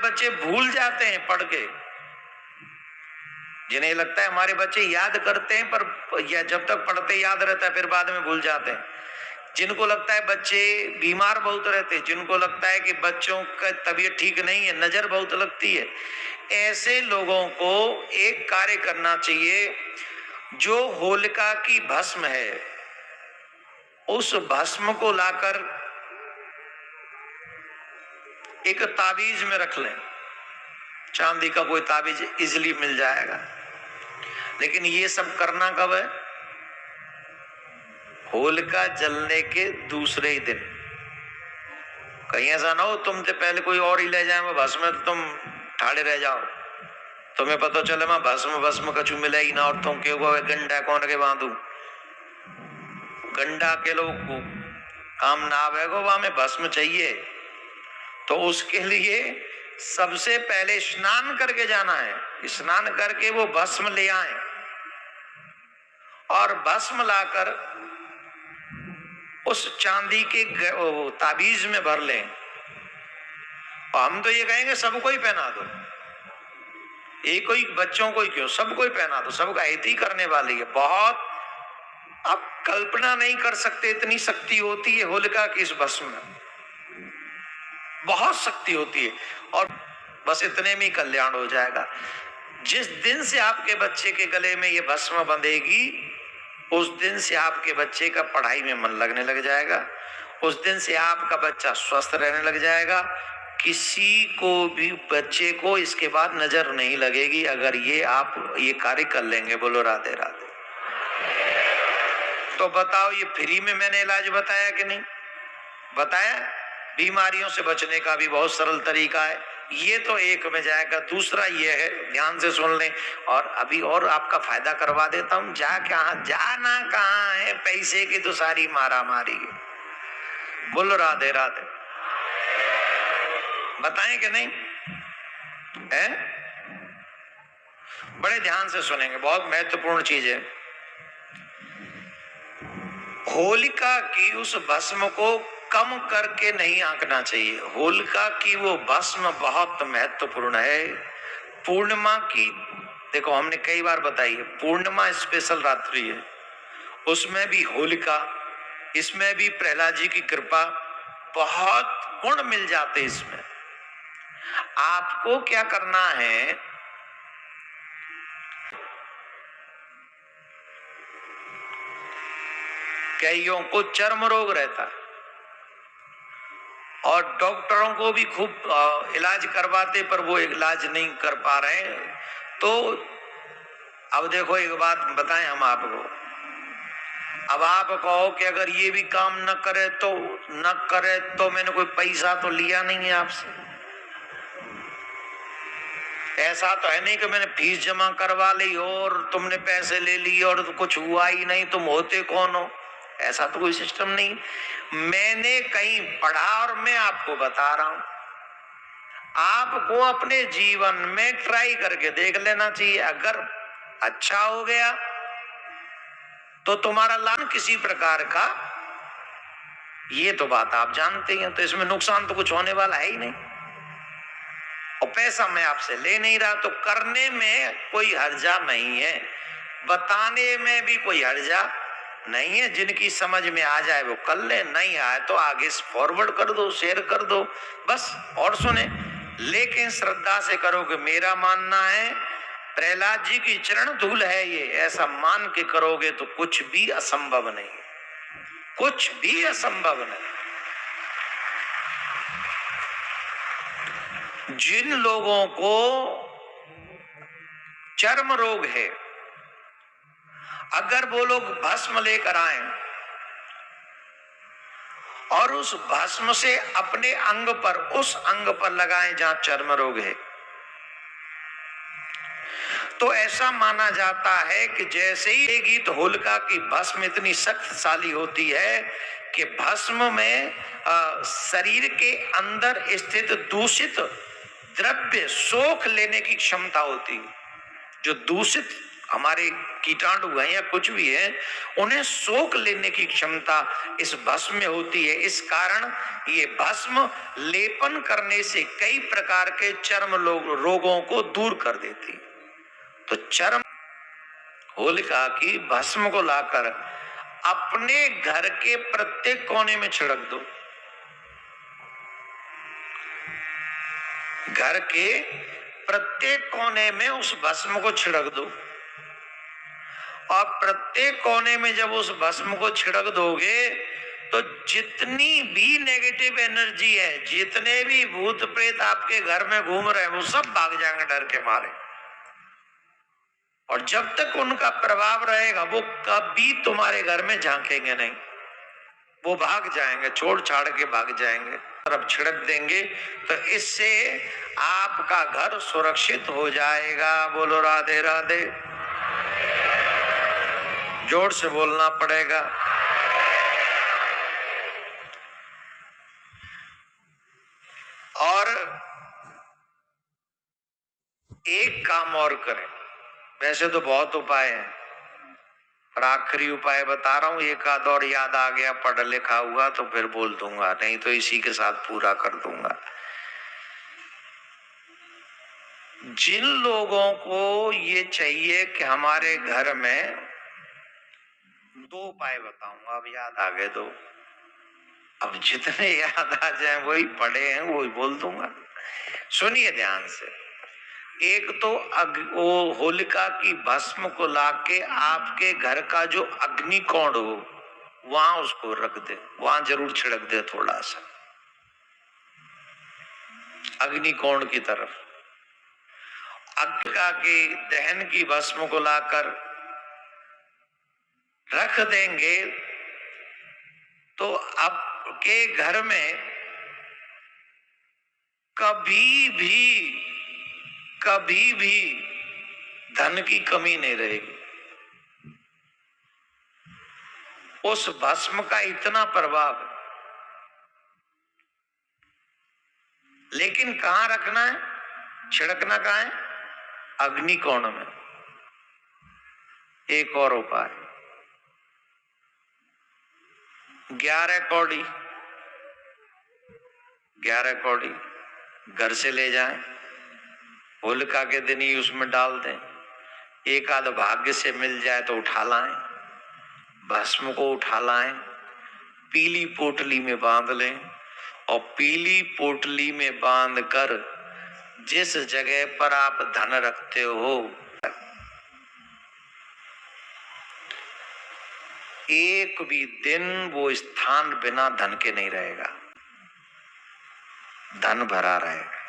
बच्चे भूल जाते हैं पढ़ के, जिन्हें लगता है हमारे बच्चे याद करते हैं, पर या जब तक पढ़ते याद रहता है, फिर बाद में भूल जाते हैं। जिनको लगता है बच्चे बीमार बहुत रहते हैं, जिनको लगता है कि बच्चों का तबीयत ठीक नहीं है, नजर बहुत लगती है, ऐसे लोगों को एक कार्य करना चाहिए। जो होलिका की भस्म है, उस भस्म को लाकर एक ताबीज में रख लें। चांदी का कोई ताबीज इजिली मिल जाएगा। लेकिन ये सब करना कब है? होलिका जलने के दूसरे ही दिन। कहीं ऐसा ना हो तुमसे पहले कोई और ही ले जाए वो भस्म, तो तुम ठाड़े रह जाओ, तुम्हें पता चले मैं भस्म कछु मिले ही ना, और तुम के गंडा कौन के बांधू, गंडा के लोग को काम ना आवेगो, वहां में भस्म चाहिए। तो उसके लिए सबसे पहले स्नान करके जाना है। स्नान करके वो भस्म ले आए और भस्म लाकर उस चांदी के ताबीज में भर लें। और हम तो ये कहेंगे सबको ही पहना दो, एक कोई बच्चों को ही क्यों, सबको ही पहना दो, सबका हित ही करने वाली है। बहुत आप कल्पना नहीं कर सकते, इतनी शक्ति होती है होलिका की इस भस्म में, बहुत शक्ति होती है। और बस इतने में ही कल्याण हो जाएगा। जिस दिन से आपके बच्चे के गले में ये भस्म बंधेगी, उस दिन से आपके बच्चे का पढ़ाई में मन लगने लग जाएगा, उस दिन से आपका बच्चा स्वस्थ रहने लग जाएगा। किसी को भी बच्चे को इसके बाद नजर नहीं लगेगी, अगर ये आप ये कार्य कर लेंगे। बोलो राधे राधे। तो बताओ, ये फ्री में मैंने इलाज बताया कि नहीं बताया? बीमारियों से बचने का भी बहुत सरल तरीका है। ये तो एक में जाएगा। दूसरा ये है, ध्यान से सुन लें, और अभी और आपका फायदा करवा देता हूं। जाना कहाँ है, पैसे की तो सारी मारा मारी है। बोलो राधे राधे। बताएं कि नहीं है? बड़े ध्यान से सुनेंगे, बहुत महत्वपूर्ण चीज है। होलिका की उस भस्म को कम करके नहीं आंकना चाहिए। होलिका की वो भस्म बहुत महत्वपूर्ण है। पूर्णिमा की, देखो हमने कई बार बताई है, पूर्णिमा स्पेशल रात्रि है, उसमें भी होलिका, इसमें भी प्रहलाद जी की कृपा, बहुत गुण मिल जाते इसमें। आपको क्या करना है, कईयों को चर्म रोग रहता है और डॉक्टरों को भी खूब इलाज करवाते, पर वो इलाज नहीं कर पा रहे। तो अब देखो एक बात बताएं हम आपको, अब आप कहो कि अगर ये भी काम न करे तो मैंने कोई पैसा तो लिया नहीं है आपसे। ऐसा तो है नहीं कि मैंने फीस जमा करवा ली और तुमने पैसे ले लिए और तो कुछ हुआ ही नहीं, तुम होते कौन हो? ऐसा तो कोई सिस्टम नहीं। मैंने कहीं पढ़ा और मैं आपको बता रहा हूं। आपको अपने जीवन में ट्राई करके देख लेना चाहिए। अगर अच्छा हो गया तो तुम्हारा लाभ किसी प्रकार का, ये तो बात आप जानते हैं, तो इसमें नुकसान तो कुछ होने वाला है ही नहीं। और पैसा मैं आपसे ले नहीं रहा, तो करने में कोई हर्जा नहीं है, बताने में भी कोई हर्जा नहीं है। जिनकी समझ में आ जाए वो कर ले, नहीं आए तो आगे फॉरवर्ड कर दो, शेयर कर दो, बस। और सुने, लेकिन श्रद्धा से करो कि मेरा मानना है प्रहलाद जी की चरण धूल है ये, ऐसा मान के करोगे तो कुछ भी असंभव नहीं, कुछ भी असंभव नहीं। जिन लोगों को चर्म रोग है, अगर वो लोग भस्म लेकर आए और उस भस्म से अपने अंग पर, उस अंग पर लगाएं जहां चर्म रोग है, तो ऐसा माना जाता है कि जैसे ही गीत होलिका की भस्म इतनी शक्तिशाली होती है कि भस्म में शरीर के अंदर स्थित दूषित द्रव्य सोख लेने की क्षमता होती है। जो दूषित हमारे कीटाणु हैं या कुछ भी है, उन्हें सोख लेने की क्षमता इस भस्म में होती है। इस कारण ये भस्म लेपन करने से कई प्रकार के चर्म रोगों को दूर कर देती। तो चर्म होलिका की भस्म को लाकर अपने घर के प्रत्येक कोने में छिड़क दो। घर के प्रत्येक कोने में उस भस्म को छिड़क दो, और प्रत्येक कोने में जब उस भस्म को छिड़क दोगे तो जितनी भी नेगेटिव एनर्जी है, जितने भी भूत प्रेत आपके घर में घूम रहे हैं, वो सब भाग जाएंगे डर के मारे। और जब तक उनका प्रभाव रहेगा वो कभी तुम्हारे घर में झांकेंगे नहीं, वो भाग जाएंगे, छोड़ छाड़ के भाग जाएंगे। तरफ छिड़क देंगे तो इससे आपका घर सुरक्षित हो जाएगा। बोलो राधे राधे। जोर से बोलना पड़ेगा। और एक काम और करें, वैसे तो बहुत उपाय हैं, पर आखिरी उपाय बता रहा हूं। एक आध और याद आ गया, पढ़ लिखा हुआ तो फिर बोल दूंगा, नहीं तो इसी के साथ पूरा कर दूंगा। जिन लोगों को ये चाहिए कि हमारे घर में, दो उपाय बताऊंगा, अब याद आ गए दो, अब जितने याद आ जाए वही पढ़े हैं वही बोल दूंगा, सुनिए ध्यान से। एक तो वो होलिका की भस्म को लाके आपके घर का जो अग्निकोण हो वहां उसको रख दे, वहां जरूर छिड़क दे थोड़ा सा अग्निकोण की तरफ। अग्निका के दहन की भस्म को लाकर रख देंगे तो आपके घर में कभी भी धन की कमी नहीं रहेगी। उस भस्म का इतना प्रभाव है। लेकिन कहां रखना है, छिड़कना कहां है? अग्निकोण में। एक और उपाय, 11 कौड़ी घर से ले जाएं, होलिका के दिन ही उसमें डाल दें। एक आध भाग्य से मिल जाए तो उठा लाएं, भस्म को उठा लाएं, पीली पोटली में बांध लें, और पीली पोटली में बांधकर जिस जगह पर आप धन रखते हो, एक भी दिन वो स्थान बिना धन के नहीं रहेगा, धन भरा रहेगा।